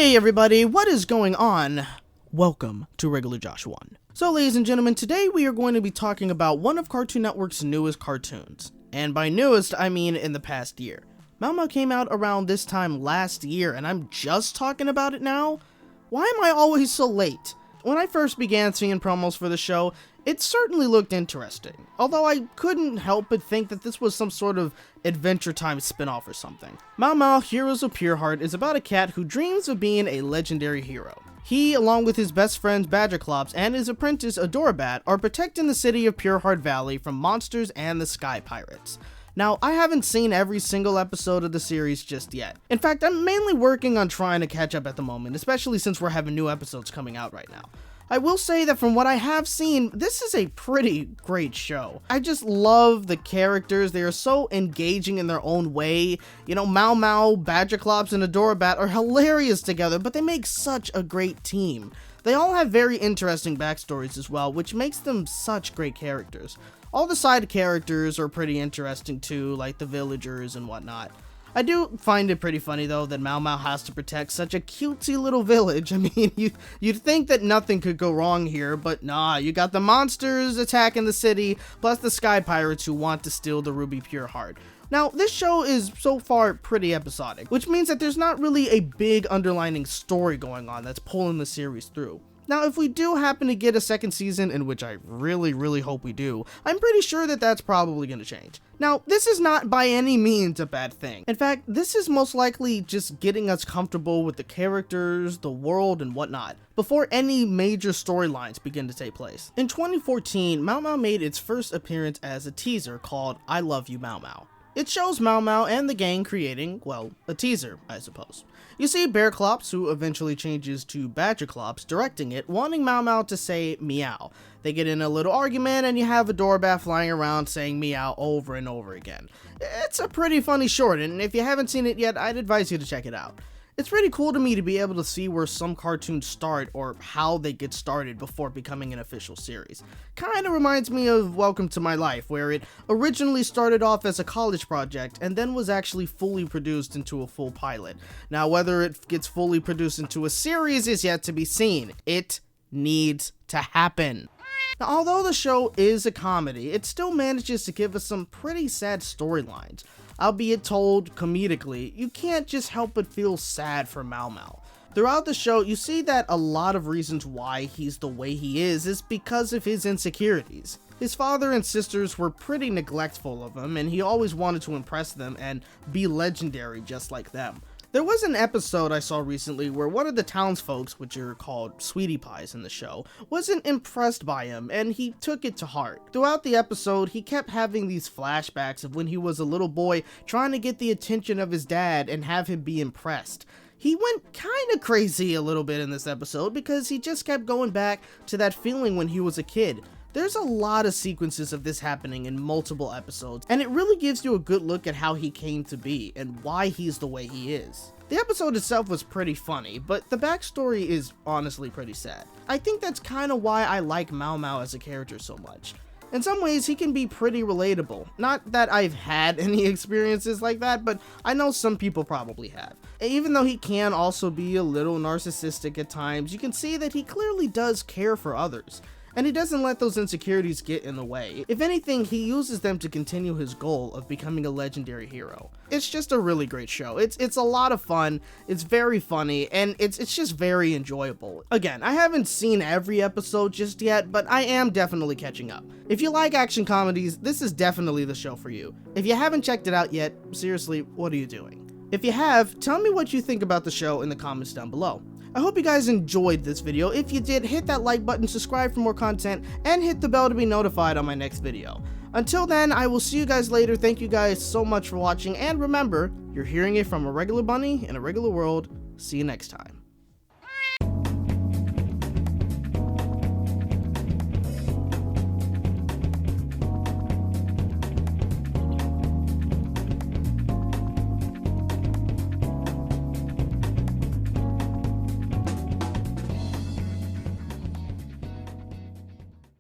Hey everybody, what is going on? Welcome to Regular Josh 1. So ladies and gentlemen, today we are going to be talking about one of Cartoon Network's newest cartoons. And by newest, I mean in the past year. Mao Mao came out around this time last year, and I'm just talking about it now? Why am I always so late? When I first began seeing promos for the show, it certainly looked interesting, although I couldn't help but think that this was some sort of Adventure Time spin-off or something. Mao Mao, Heroes of Pure Heart is about a cat who dreams of being a legendary hero. He, along with his best friends Badgerclops and his apprentice Adorabat, are protecting the city of Pure Heart Valley from monsters and the Sky Pirates. Now, I haven't seen every single episode of the series just yet. In fact, I'm mainly working on trying to catch up at the moment, especially since we're having new episodes coming out right now. I will say that from what I have seen, this is a pretty great show. I just love the characters. They are so engaging in their own way. You know, Mao Mao, Badgerclops, and Adorabat are hilarious together, but they make such a great team. They all have very interesting backstories as well, which makes them such great characters. All the side characters are pretty interesting too, like the villagers and whatnot. I do find it pretty funny though that Mao Mao has to protect such a cutesy little village. I mean, you'd think that nothing could go wrong here, but nah, you got the monsters attacking the city, plus the Sky Pirates who want to steal the Ruby Pure Heart. Now, this show is so far pretty episodic, which means that there's not really a big underlining story going on that's pulling the series through. Now, if we do happen to get a second season, in which I really hope we do, I'm pretty sure that that's probably going to change. Now, this is not by any means a bad thing. In fact, this is most likely just getting us comfortable with the characters, the world, and whatnot, before any major storylines begin to take place. In 2014, Mao Mao made its first appearance as a teaser called I Love You Mao Mao. It shows Mao Mao and the gang creating, well, a teaser, I suppose. You see Bearclops, who eventually changes to Badgerclops, directing it, wanting Mao Mao to say meow. They get in a little argument, and you have Adorabat flying around saying meow over and over again. It's a pretty funny short, and if you haven't seen it yet, I'd advise you to check it out. It's pretty cool to me to be able to see where some cartoons start or how they get started before becoming an official series. Kinda reminds me of Welcome to My Life, where it originally started off as a college project and then was actually fully produced into a full pilot. Now, whether it gets fully produced into a series is yet to be seen. It needs to happen. Now, although the show is a comedy, it still manages to give us some pretty sad storylines. Albeit told comedically, you can't just help but feel sad for Mao Mao. Throughout the show, you see that a lot of reasons why he's the way he is because of his insecurities. His father and sisters were pretty neglectful of him, and he always wanted to impress them and be legendary just like them. There was an episode I saw recently where one of the townsfolk, which are called Sweetie Pies in the show, wasn't impressed by him, and he took it to heart. Throughout the episode, he kept having these flashbacks of when he was a little boy trying to get the attention of his dad and have him be impressed. He went kinda crazy a little bit in this episode because he just kept going back to that feeling when he was a kid. There's a lot of sequences of this happening in multiple episodes, and it really gives you a good look at how he came to be and why he's the way he is. The episode itself was pretty funny, but the backstory is honestly pretty sad. I think that's kinda why I like Mao Mao as a character so much. In some ways, he can be pretty relatable. Not that I've had any experiences like that, but I know some people probably have. Even though he can also be a little narcissistic at times, you can see that he clearly does care for others. And he doesn't let those insecurities get in the way. If anything, he uses them to continue his goal of becoming a legendary hero. It's just a really great show. It's a lot of fun, it's very funny, and it's just very enjoyable. Again, I haven't seen every episode just yet, but I am definitely catching up. If you like action comedies, this is definitely the show for you. If you haven't checked it out yet, seriously, what are you doing? If you have, tell me what you think about the show in the comments down below. I hope you guys enjoyed this video. If you did, hit that like button, subscribe for more content, and hit the bell to be notified on my next video. Until then, I will see you guys later. Thank you guys so much for watching, and remember, you're hearing it from a regular bunny in a regular world. See you next time.